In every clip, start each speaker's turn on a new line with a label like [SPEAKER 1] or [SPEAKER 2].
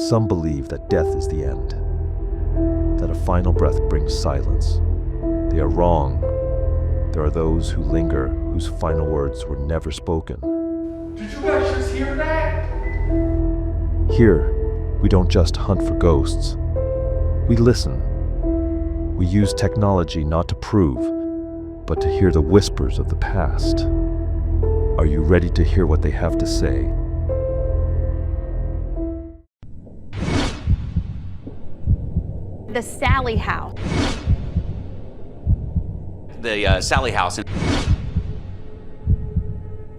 [SPEAKER 1] Some believe that death is the end, that a final breath brings silence. They are wrong. There are those who linger, whose final words were never spoken.
[SPEAKER 2] Did you guys just hear that?
[SPEAKER 1] Here, we don't just hunt for ghosts. We listen. We use technology not to prove, but to hear the whispers of the past. Are you ready to hear what they have to say?
[SPEAKER 3] The Sallie House.
[SPEAKER 4] The Salle House.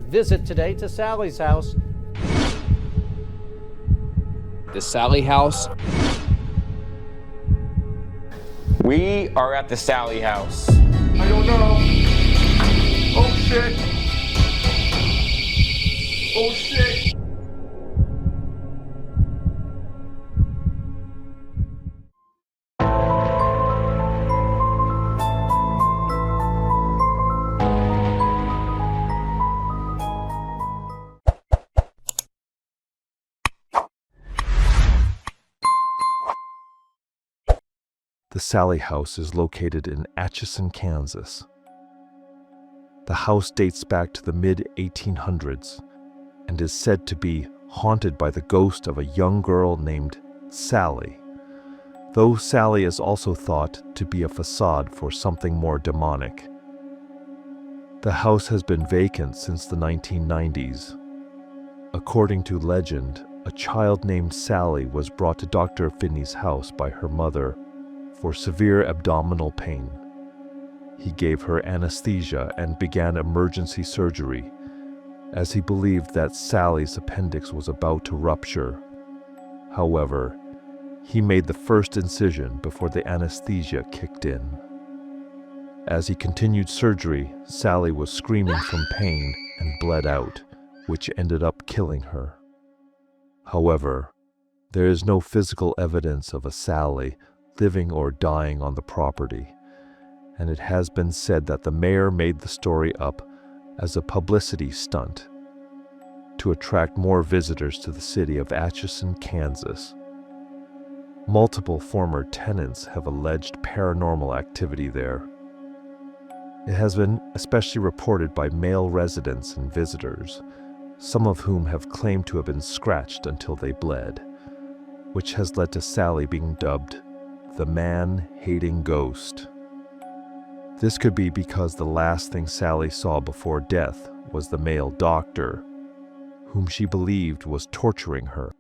[SPEAKER 5] Visit today to Sally's house.
[SPEAKER 6] The Salle House.
[SPEAKER 7] We are at the Sallie House.
[SPEAKER 2] I don't know. Oh shit. Oh shit.
[SPEAKER 1] The Salle House is located in Atchison, Kansas. The house dates back to the mid-1800s and is said to be haunted by the ghost of a young girl named Sallie, though Sallie is also thought to be a facade for something more demonic. The house has been vacant since the 1990s. According to legend, a child named Sallie was brought to Dr. Finney's house by her mother for severe abdominal pain. He gave her anesthesia and began emergency surgery, as he believed that Sallie's appendix was about to rupture. However, he made the first incision before the anesthesia kicked in. As he continued surgery, Sallie was screaming from pain and bled out, which ended up killing her. However, there is no physical evidence of a Sallie living or dying on the property, and it has been said that the mayor made the story up as a publicity stunt to attract more visitors to the city of Atchison, Kansas. Multiple former tenants have alleged paranormal activity there. It has been especially reported by male residents and visitors, some of whom have claimed to have been scratched until they bled, which has led to Sallie being dubbed the man-hating ghost. This could be because the last thing Sallie saw before death was the male doctor, whom she believed was torturing her.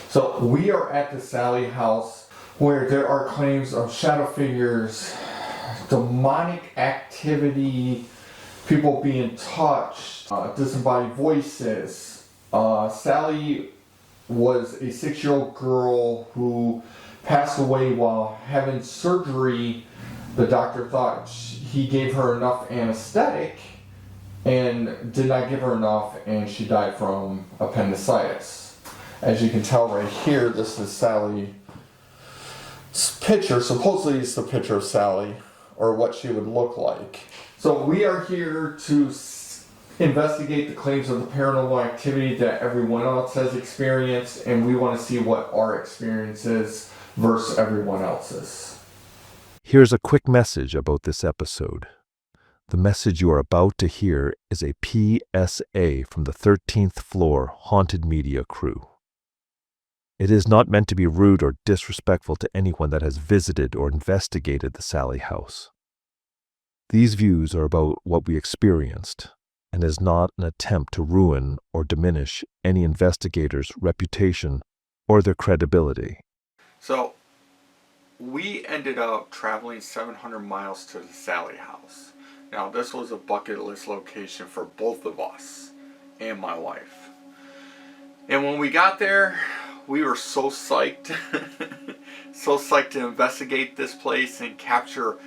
[SPEAKER 2] So we are at the Sallie House, where there are claims of shadow figures, demonic activity, people being touched, disembodied voices. Sallie was a 6-year-old girl who passed away while having surgery. The doctor thought he gave her enough anesthetic and did not give her enough, and she died from appendicitis. As you can tell right here, this is Sallie's picture. Supposedly it's the picture of Sallie, or what she would look like. So we are here to investigate the claims of the paranormal activity that everyone else has experienced, and we want to see what our experience is versus everyone else's.
[SPEAKER 1] Here's a quick message about this episode. The message you are about to hear is a PSA from the 13th Floor Haunted Media crew. It is not meant to be rude or disrespectful to anyone that has visited or investigated the Sallie House. These views are about what we experienced, and is not an attempt to ruin or diminish any investigator's reputation or their credibility.
[SPEAKER 2] So, we ended up traveling 700 miles to the Sallie House. Now, this was a bucket list location for both of us and my wife. And when we got there, we were so psyched. So psyched to investigate this place and capture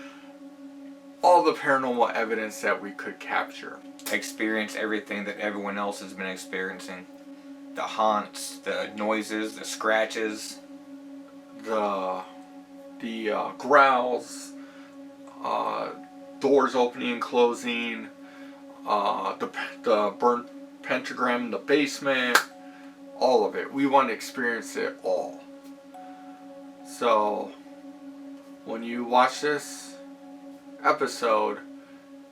[SPEAKER 2] all the paranormal evidence that we could capture.
[SPEAKER 7] Experience everything that everyone else has been experiencing. The haunts, the noises, the scratches,
[SPEAKER 2] the growls, doors opening and closing, the burnt pentagram in the basement, all of it. We want to experience it all. So when you watch this episode,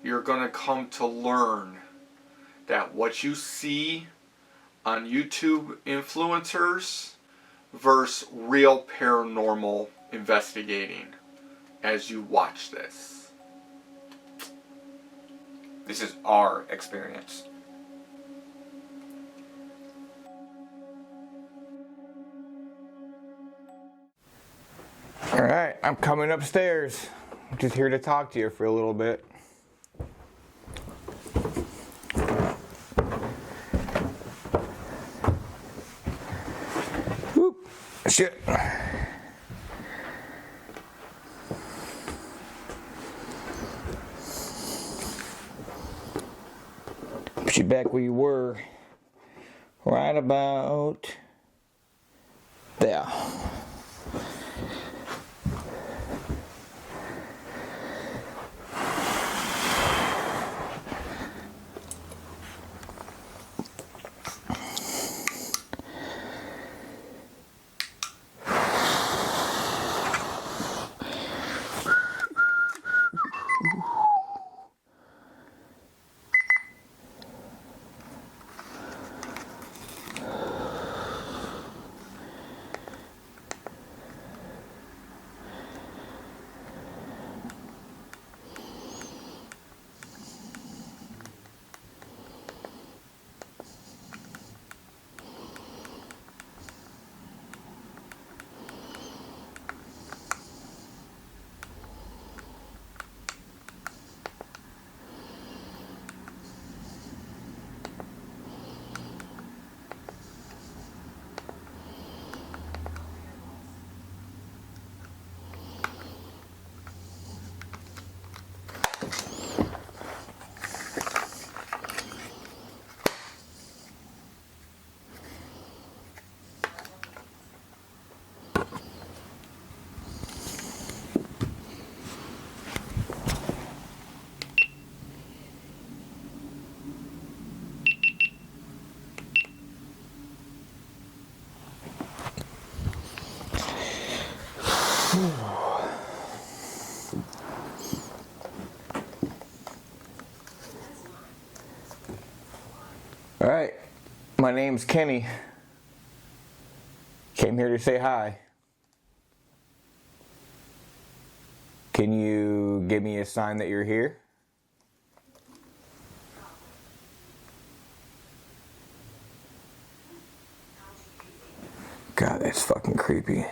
[SPEAKER 2] you're going to come to learn that what you see on YouTube influencers versus real paranormal investigating as you watch this.
[SPEAKER 7] This is our experience.
[SPEAKER 8] Alright, I'm coming upstairs. I'm just here to talk to you for a little bit. Whoop. Shit. Put you back where you were. Right about there. Alright, my name's Kenny. Came here to say hi. Can you give me a sign that you're here? God, that's fucking creepy.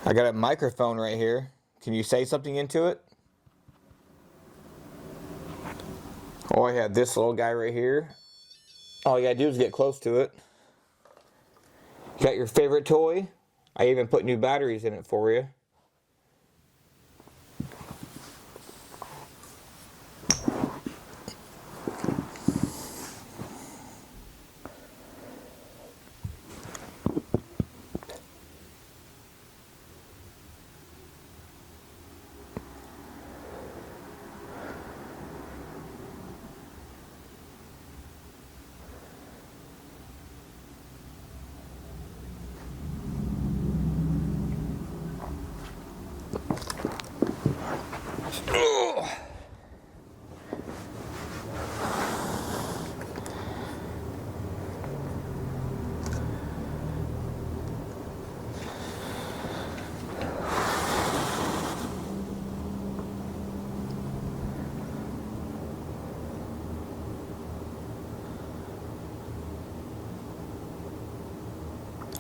[SPEAKER 8] I got a microphone right here. Can you say something into it? Oh, I have this little guy right here. All you gotta do is get close to it. You got your favorite toy? I even put new batteries in it for you.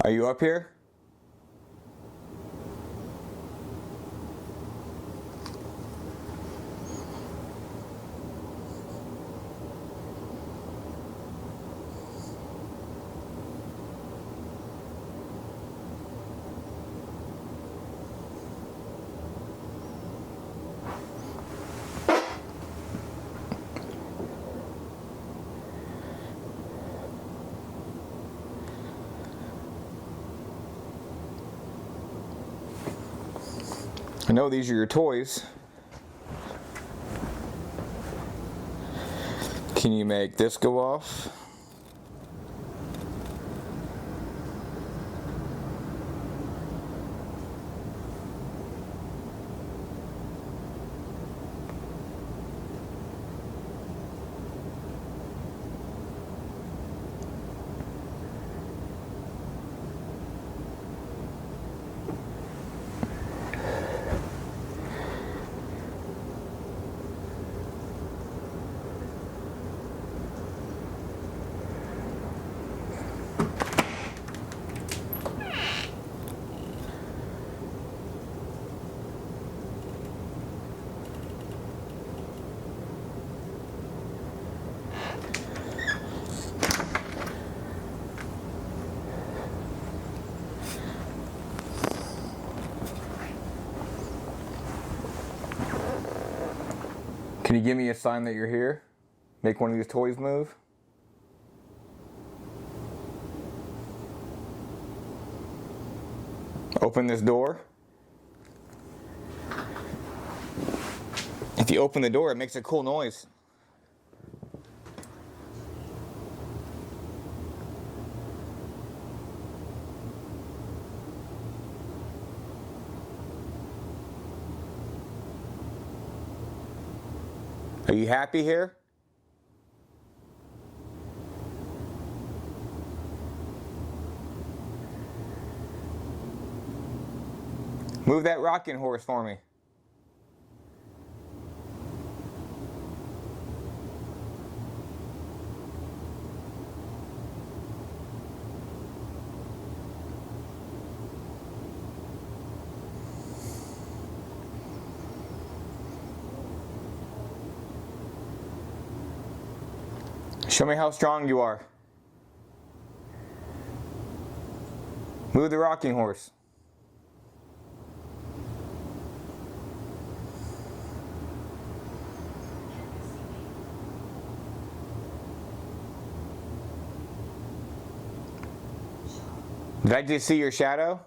[SPEAKER 8] Are you up here? I know these are your toys. Can you make this go off? Can you give me a sign that you're here? Make one of these toys move? Open this door. If you open the door, it makes a cool noise. Are you happy here? Move that rocking horse for me. Show me how strong you are. Move the rocking horse. Did I just see your shadow?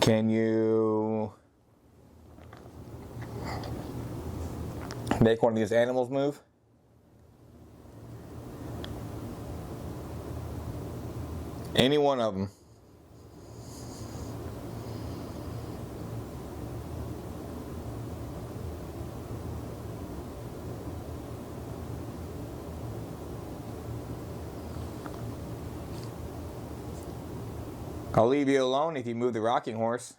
[SPEAKER 8] Can you make one of these animals move? Any one of them. I'll leave you alone if you move the rocking horse.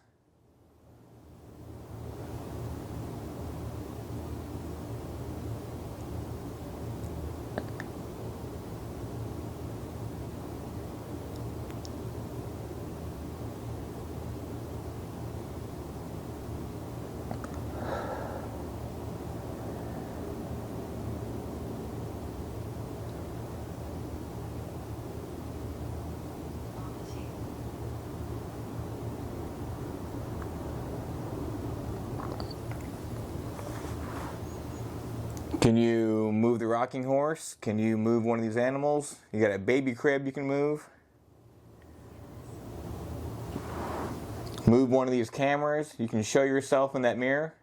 [SPEAKER 8] Can you move the rocking horse? Can you move one of these animals? You got a baby crib you can move. Move one of these cameras. You can show yourself in that mirror.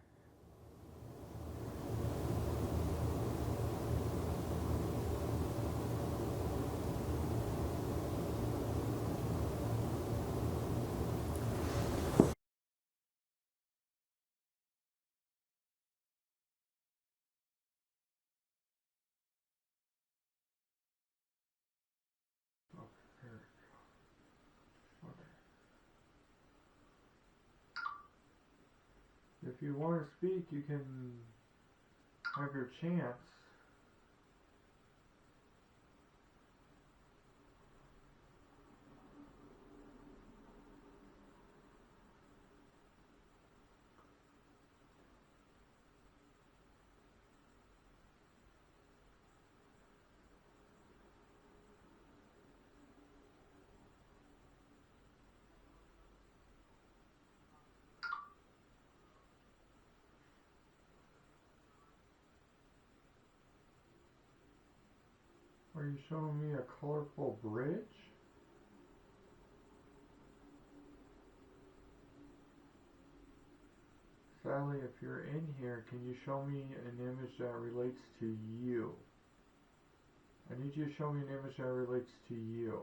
[SPEAKER 2] If you want to speak, you can have your chance. Are you showing me a colorful bridge? Sally, if you're in here, can you show me an image that relates to you? I need you to show me an image that relates to you.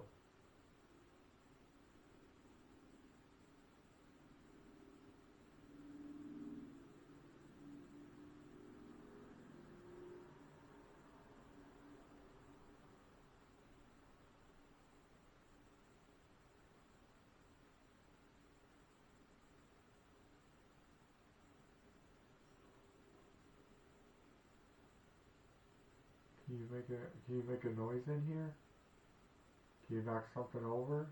[SPEAKER 2] Can you make a noise in here? Can you knock something over?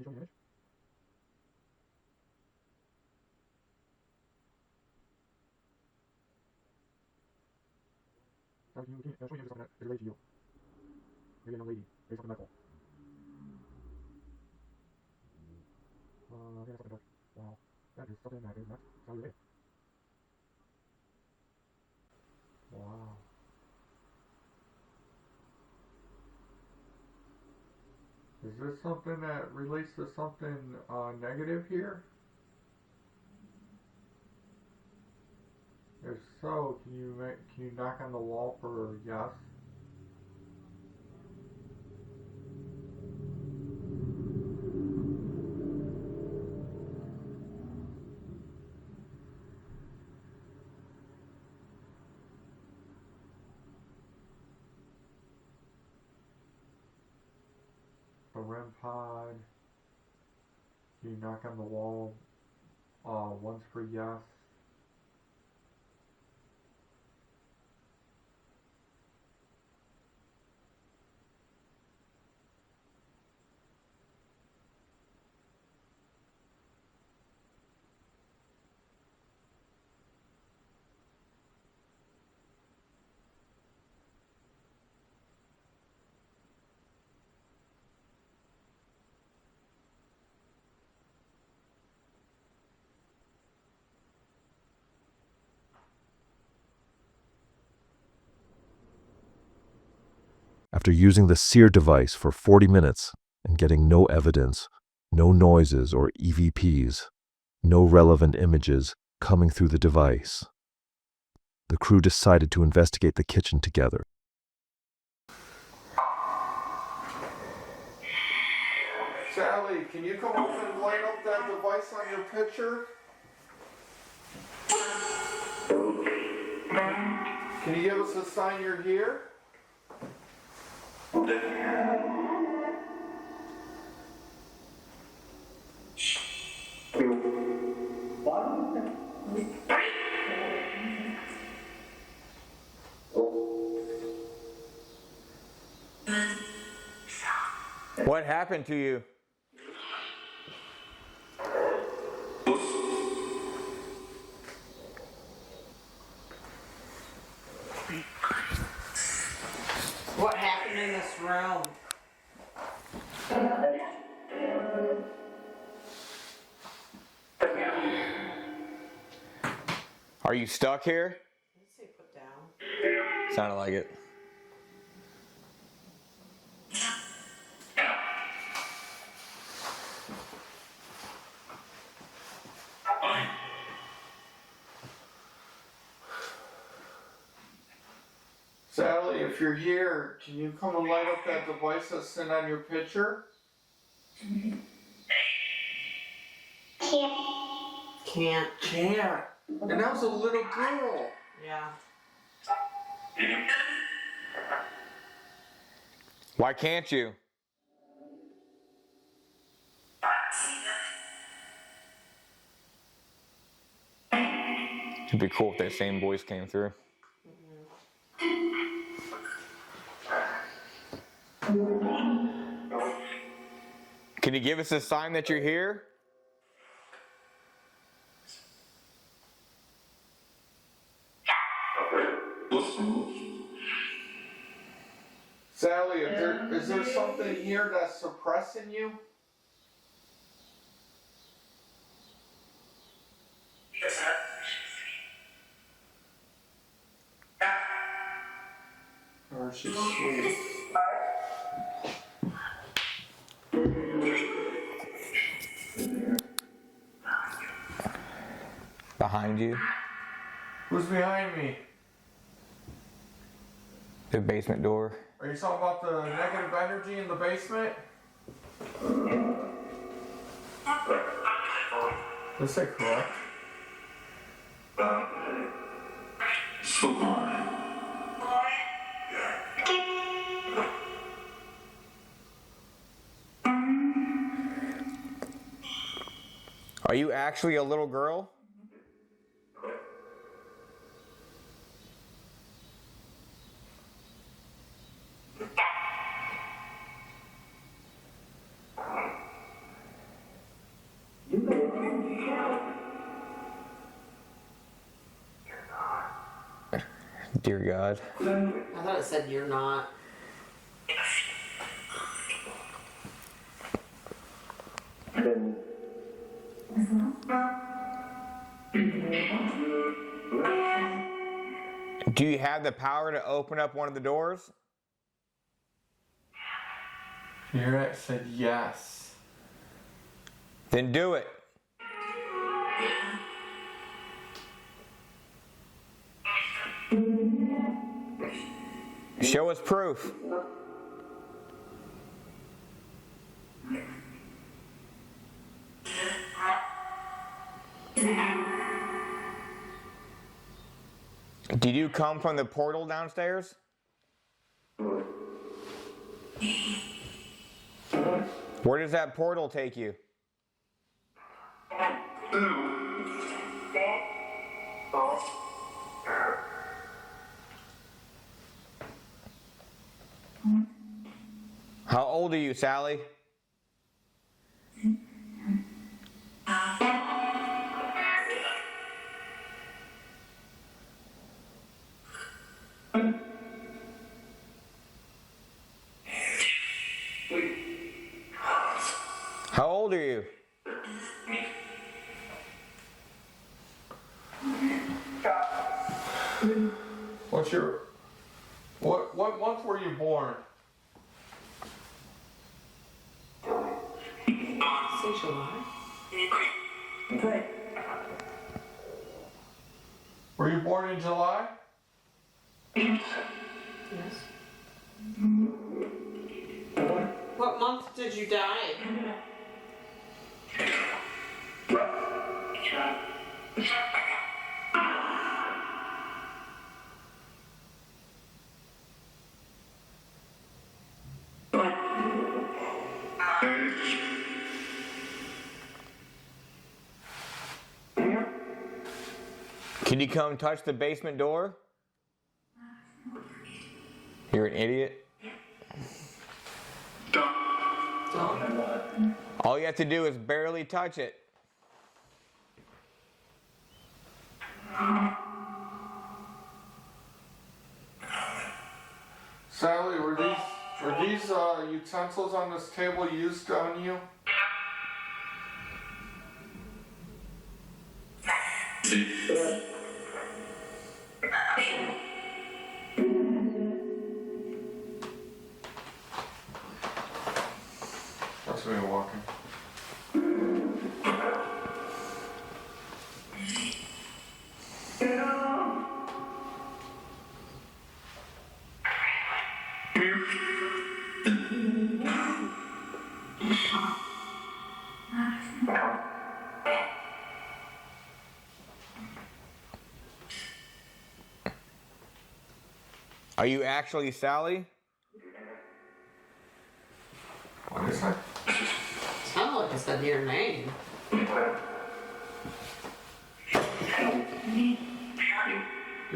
[SPEAKER 2] Can you show me an image? Sally, can you show me an image of something that is related to you? Maybe a young lady. Maybe something medical. Yeah, something dark. Wow. That is something that is not Sally related. Wow. Is this something that relates to something negative here? If so, can you knock on the wall for yes? The REM pod. Can you knock on the wall once for yes?
[SPEAKER 1] After using the SEER device for 40 minutes and getting no evidence, no noises or EVPs, no relevant images coming through the device, the crew decided to investigate the kitchen together.
[SPEAKER 2] Sally, can you come up and light up that device on your picture? Can you give us a sign you're here?
[SPEAKER 8] What happened to you?
[SPEAKER 9] What happened in this room?
[SPEAKER 8] Are you stuck here?
[SPEAKER 9] Let's see, put down.
[SPEAKER 8] Sounded like it.
[SPEAKER 2] Sally, if you're here, can you come and light up that device that's sitting on your picture?
[SPEAKER 9] Can't.
[SPEAKER 2] Can't. And that was a little girl.
[SPEAKER 9] Yeah.
[SPEAKER 8] Why can't you? It'd be cool if that same voice came through. Can you give us a sign that you're here?
[SPEAKER 2] Sally, is there something here that's suppressing you? Or she's asleep.
[SPEAKER 8] Behind you?
[SPEAKER 2] Who's behind me?
[SPEAKER 8] The basement door.
[SPEAKER 2] Are you talking about the negative energy in the basement? Is that correct?
[SPEAKER 8] Are you actually a little girl? Dear God.
[SPEAKER 9] I thought it said you're not.
[SPEAKER 8] Do you have the power to open up one of the doors?
[SPEAKER 2] You hear it? Said yes.
[SPEAKER 8] Then do it. Show us proof. Did you come from the portal downstairs? Where does that portal take you? How old are you, Sally? How old are you?
[SPEAKER 2] What's your... What month were you born?
[SPEAKER 9] Say July.
[SPEAKER 2] Were you born in July?
[SPEAKER 9] Yes. What month did you die?
[SPEAKER 8] Can you come touch the basement door? You're an idiot. All you have to do is barely touch it.
[SPEAKER 2] Sally, were these utensils on this table used on you? That's me walking.
[SPEAKER 8] Are you actually Sallie?
[SPEAKER 2] What is that?
[SPEAKER 9] Sounds like I said your name.
[SPEAKER 2] Did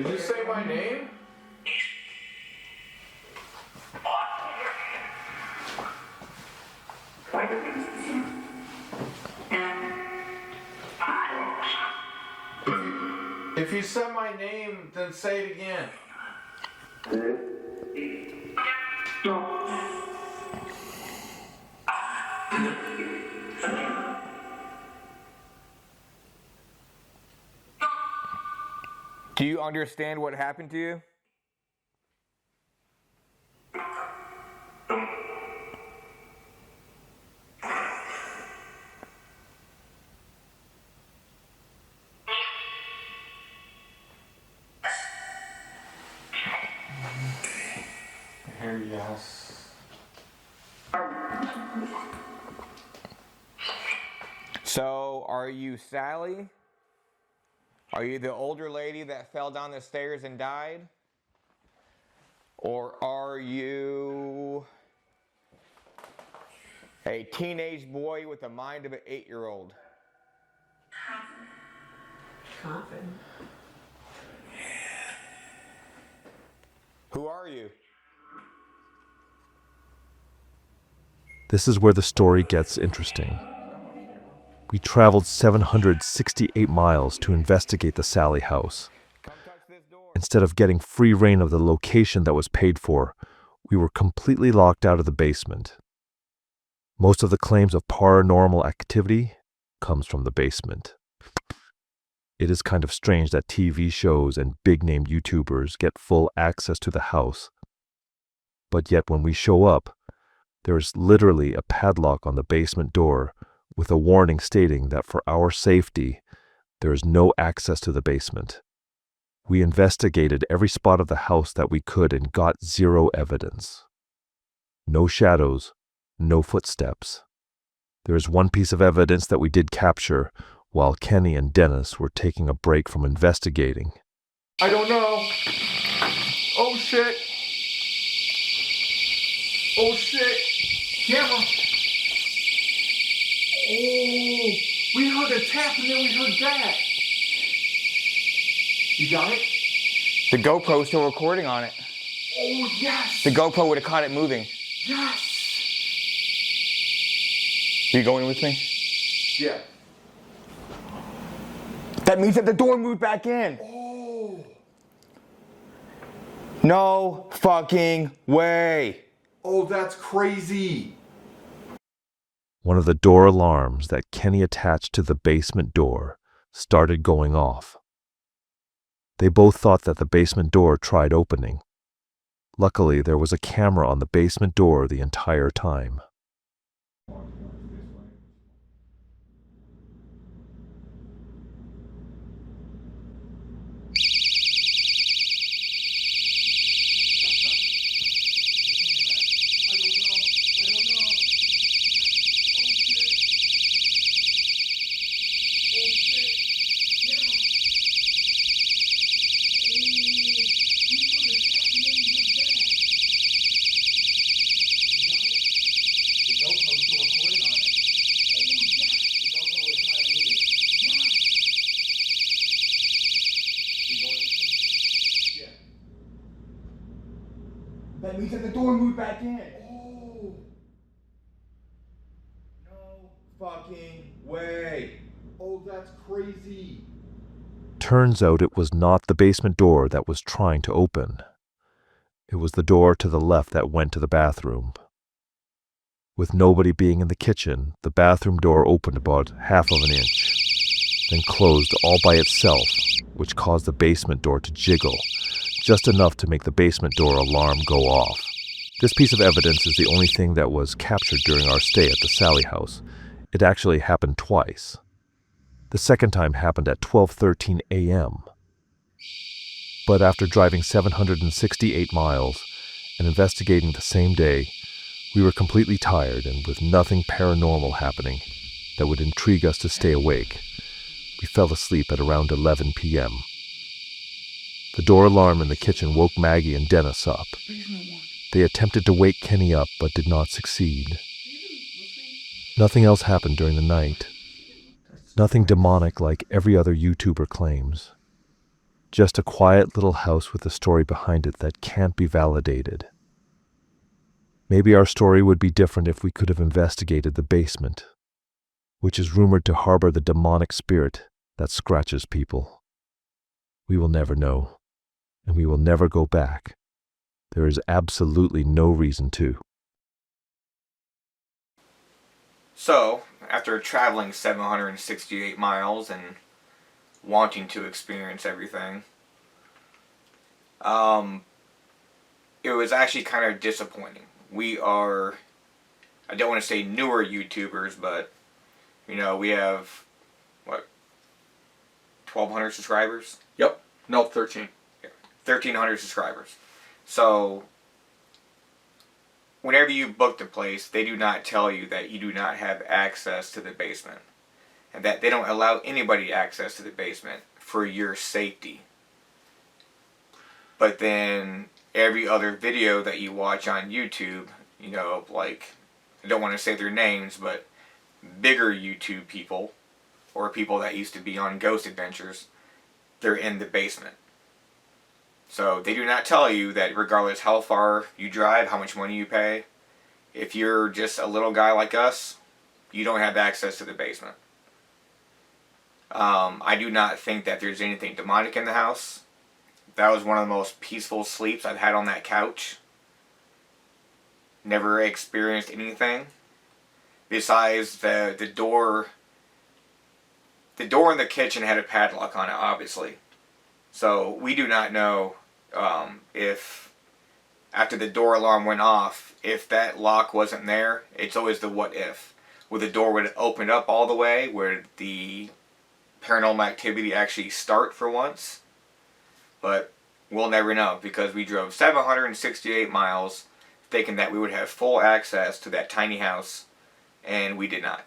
[SPEAKER 2] you say my name? If you said my name, then say it again.
[SPEAKER 8] Do you understand what happened to you?
[SPEAKER 2] Here, yes.
[SPEAKER 8] So, are you Sallie? Are you the older lady that fell down the stairs and died? Or are you a teenage boy with the mind of an 8-year-old?
[SPEAKER 9] Confident.
[SPEAKER 8] Who are you?
[SPEAKER 1] This is where the story gets interesting. We traveled 768 miles to investigate the Salle House. Instead of getting free reign of the location that was paid for, we were completely locked out of the basement. Most of the claims of paranormal activity comes from the basement. It is kind of strange that TV shows and big-name YouTubers get full access to the house. But yet when we show up, there is literally a padlock on the basement door with a warning stating that for our safety, there is no access to the basement. We investigated every spot of the house that we could and got zero evidence. No shadows, no footsteps. There is one piece of evidence that we did capture while Kenny and Dennis were taking a break from investigating.
[SPEAKER 2] I don't know. Oh shit. Oh shit. Camera. Oh, we heard a tap and then we heard that. You got it?
[SPEAKER 8] The GoPro's still recording on it.
[SPEAKER 2] Oh yes.
[SPEAKER 8] The GoPro would have caught it moving.
[SPEAKER 2] Yes.
[SPEAKER 8] You going with me?
[SPEAKER 2] Yeah.
[SPEAKER 8] That means that the door moved back in.
[SPEAKER 2] Oh.
[SPEAKER 8] No fucking way.
[SPEAKER 2] Oh, that's crazy.
[SPEAKER 1] One of the door alarms that Kenny attached to the basement door started going off. They both thought that the basement door tried opening. Luckily, there was a camera on the basement door the entire time.
[SPEAKER 8] That means that the door moved back in.
[SPEAKER 2] Oh.
[SPEAKER 8] No fucking way.
[SPEAKER 2] Oh, that's crazy.
[SPEAKER 1] Turns out it was not the basement door that was trying to open. It was the door to the left that went to the bathroom. With nobody being in the kitchen, the bathroom door opened about half of an inch, then closed all by itself, which caused the basement door to jiggle, just enough to make the basement door alarm go off. This piece of evidence is the only thing that was captured during our stay at the Salle House. It actually happened twice. The second time happened at 12:13 a.m. But after driving 768 miles and investigating the same day, we were completely tired and with nothing paranormal happening that would intrigue us to stay awake. We fell asleep at around 11 p.m. The door alarm in the kitchen woke Maggie and Dennis up. They attempted to wake Kenny up but did not succeed. Nothing else happened during the night. Nothing demonic like every other YouTuber claims. Just a quiet little house with a story behind it that can't be validated. Maybe our story would be different if we could have investigated the basement, which is rumored to harbor the demonic spirit that scratches people. We will never know, and we will never go back. There is absolutely no reason to.
[SPEAKER 7] So, after traveling 768 miles and wanting to experience everything, it was actually kind of disappointing. We are, I don't want to say newer YouTubers, but, you know, we have, what, 1,200 subscribers?
[SPEAKER 2] Yep. No, 13.
[SPEAKER 7] 1,300 subscribers. So, whenever you book the place, they do not tell you that you do not have access to the basement. And that they don't allow anybody access to the basement for your safety. But then, every other video that you watch on YouTube, you know, like, I don't want to say their names, but bigger YouTube people, or people that used to be on Ghost Adventures, they're in the basement. So they do not tell you that regardless how far you drive, how much money you pay, if you're just a little guy like us, you don't have access to the basement. I do not think that there's anything demonic in the house. That was one of the most peaceful sleeps I've had on that couch. Never experienced anything. Besides the door. The door in the kitchen had a padlock on it, obviously. So we do not know if after the door alarm went off, if that lock wasn't there. It's always the what if. Where the door would open up all the way, where the paranormal activity actually start for once. But we'll never know because we drove 768 miles thinking that we would have full access to that tiny house, and we did not.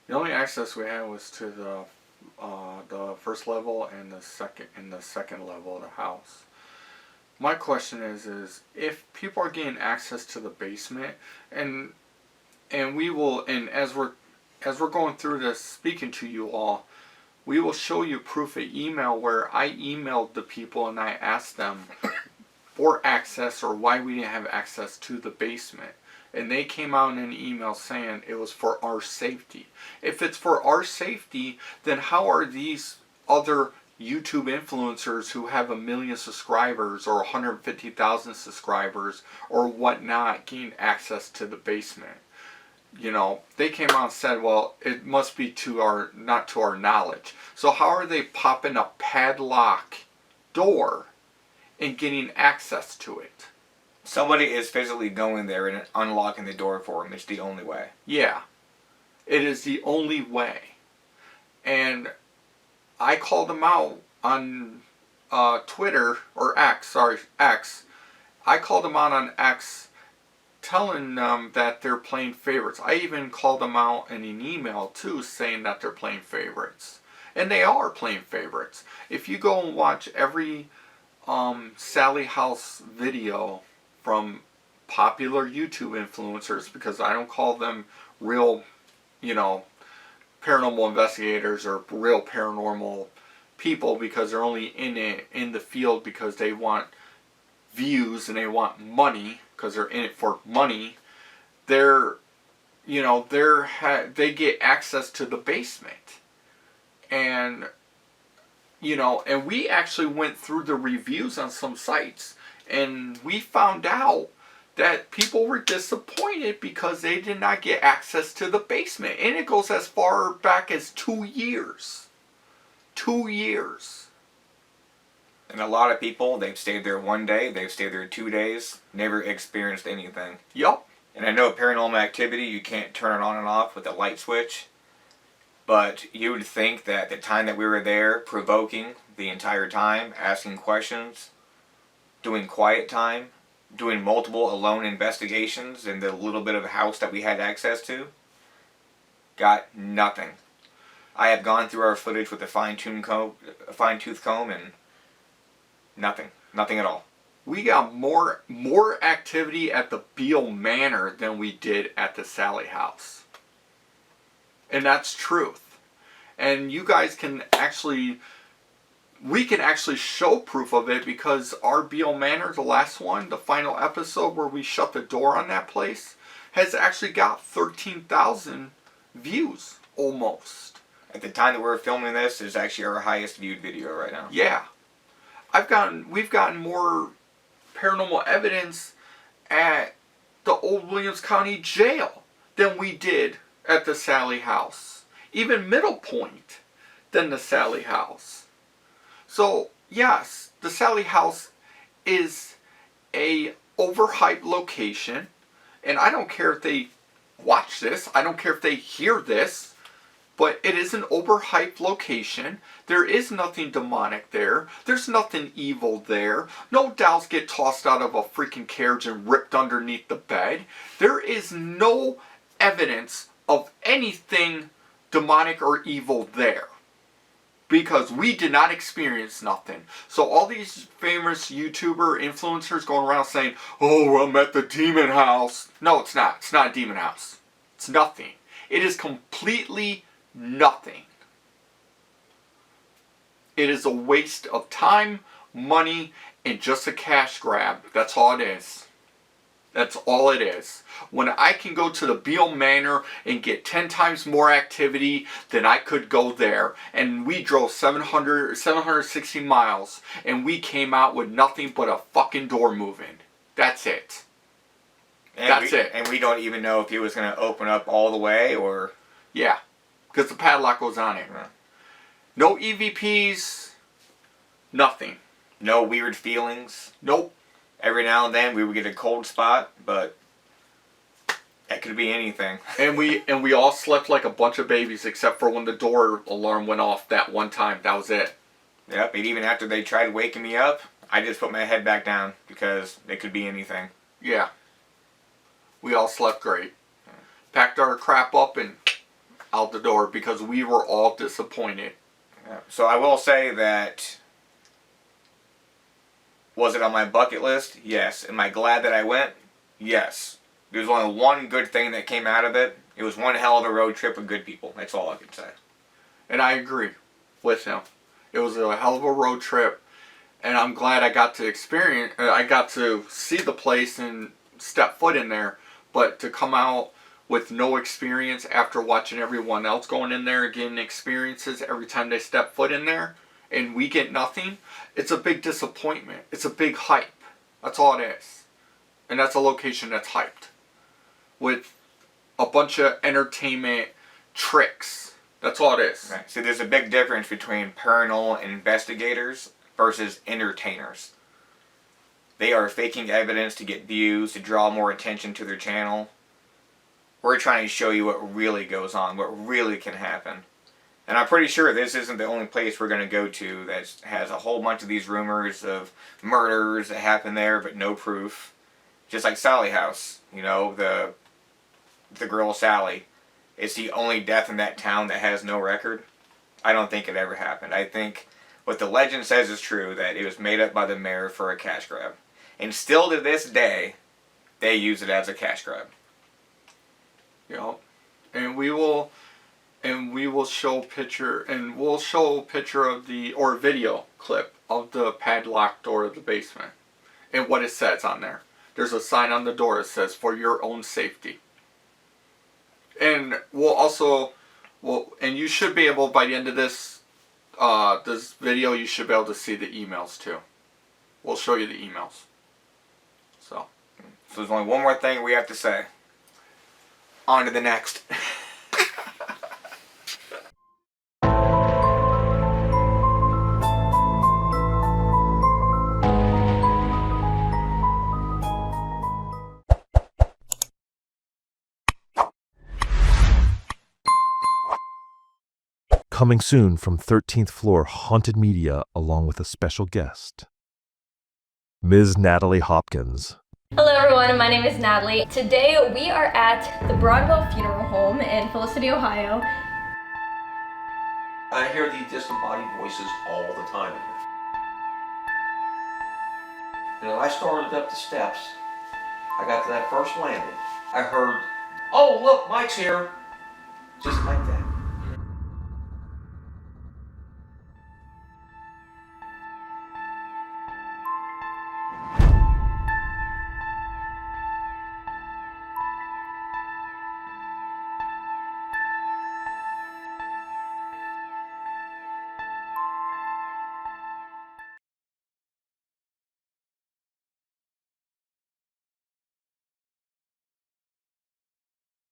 [SPEAKER 2] The only access we had was to the first level and the second level of the house. My question is if people are getting access to the basement, and we will, and as we're going through this, speaking to you all, we will show you proof of email where I emailed the people and I asked them for access or why we didn't have access to the basement. And they came out in an email saying it was for our safety. If it's for our safety, then how are these other YouTube influencers who have 1 million subscribers or 150,000 subscribers or whatnot getting access to the basement? You know, they came out and said, well, it must be not to our knowledge. So how are they popping a padlock door and getting access to it?
[SPEAKER 7] Somebody is physically going there and unlocking the door for them. It's the only way.
[SPEAKER 2] Yeah. It is the only way. And I called them out on Twitter, or X. I called them out on X telling them that they're playing favorites. I even called them out in an email too saying that they're playing favorites. And they are playing favorites. If you go and watch every Salle House video from popular YouTube influencers, because I don't call them real, you know, paranormal investigators or real paranormal people, because they're only in the field because they want views and they want money, because they're in it for money. They get access to the basement. And you know, and we actually went through the reviews on some sites, and we found out that people were disappointed because they did not get access to the basement. And it goes as far back as 2 years. 2 years.
[SPEAKER 7] And a lot of people, they've stayed there 1 day, they've stayed there 2 days, never experienced anything.
[SPEAKER 2] Yup.
[SPEAKER 7] And I know paranormal activity, you can't turn it on and off with a light switch. But you would think that the time that we were there, provoking the entire time, asking questions, doing quiet time, doing multiple alone investigations in the little bit of house that we had access to, got nothing. I have gone through our footage with a fine-tooth comb, and Nothing. Nothing at all.
[SPEAKER 2] We got more activity at the Beale Manor than we did at the Salle House. And that's truth. And you guys can actually, we can actually show proof of it because our Beale Manor, the last one, the final episode where we shut the door on that place, has actually got 13,000 views, almost.
[SPEAKER 7] At the time that we're filming this, is actually our highest viewed video right now.
[SPEAKER 2] Yeah. We've gotten more paranormal evidence at the old Williams County Jail than we did at the Sallie House. Even Middle Point than the Sallie House. So, yes, the Sallie House is a overhyped location, and I don't care if they watch this, I don't care if they hear this, but it is an overhyped location. There is nothing demonic there. There's nothing evil there. No dolls get tossed out of a freaking carriage and ripped underneath the bed. There is no evidence of anything demonic or evil there. Because we did not experience nothing. So all these famous YouTuber influencers going around saying, oh, I'm at the demon house. No, it's not. It's not a demon house. It's nothing. It is completely nothing. It is a waste of time, money, and just a cash grab. That's all it is. That's all it is. When I can go to the Beale Manor and get 10 times more activity than I could go there, and we drove 760 miles, and we came out with nothing but a fucking door moving. That's it. That's it.
[SPEAKER 7] And we don't even know if he was going to open up all the way or...
[SPEAKER 2] Yeah. Because the padlock goes on it. No EVPs. Nothing.
[SPEAKER 7] No weird feelings.
[SPEAKER 2] Nope.
[SPEAKER 7] Every now and then we would get a cold spot, but that could be anything.
[SPEAKER 2] And we all slept like a bunch of babies except for when the door alarm went off that one time. That was it.
[SPEAKER 7] Yep, and even after they tried waking me up, I just put my head back down because it could be anything.
[SPEAKER 2] Yeah. We all slept great. Packed our crap up and out the door because we were all disappointed.
[SPEAKER 7] Yeah. So I will say that, was it on my bucket list? Yes. Am I glad that I went? Yes. There's only one good thing that came out of it. It was one hell of a road trip with good people. That's all I can say.
[SPEAKER 2] And I agree with him. It was a hell of a road trip. And I'm glad I got to I got to see the place and step foot in there. But to come out with no experience after watching everyone else going in there and getting experiences every time they step foot in there, and we get nothing, it's a big disappointment. It's a big hype. That's all it is. And that's a location that's hyped. With a bunch of entertainment tricks. That's all it is.
[SPEAKER 7] Right. See, there's a big difference between paranormal investigators versus entertainers. They are faking evidence to get views, to draw more attention to their channel. We're trying to show you what really goes on, what really can happen. And I'm pretty sure this isn't the only place we're going to go to that has a whole bunch of these rumors of murders that happen there, but no proof. Just like Sallie House, you know, the girl Sallie. It's the only death in that town that has no record. I don't think it ever happened. I think what the legend says is true, that it was made up by the mayor for a cash grab. And still to this day, they use it as a cash grab.
[SPEAKER 2] You know, and we will show picture, and we'll show a picture of the, or a video clip of the padlocked door of the basement and what it says on there. There's a sign on the door that says, for your own safety. And we'll also, and you should be able, by the end of this video, you should be able to see the emails too. We'll show you the emails. So
[SPEAKER 7] there's only one more thing we have to say. On to the next.
[SPEAKER 1] Coming soon from 13th Floor Haunted Media along with a special guest, Ms. Natalie Hopkins.
[SPEAKER 10] Hello everyone, my name is Natalie. Today we are at the Broadwell Funeral Home in Felicity, Ohio.
[SPEAKER 11] I hear these disembodied voices all the time in here. And as I started up the steps, I got to that first landing. I heard, "Oh, look, Mike's here." Just like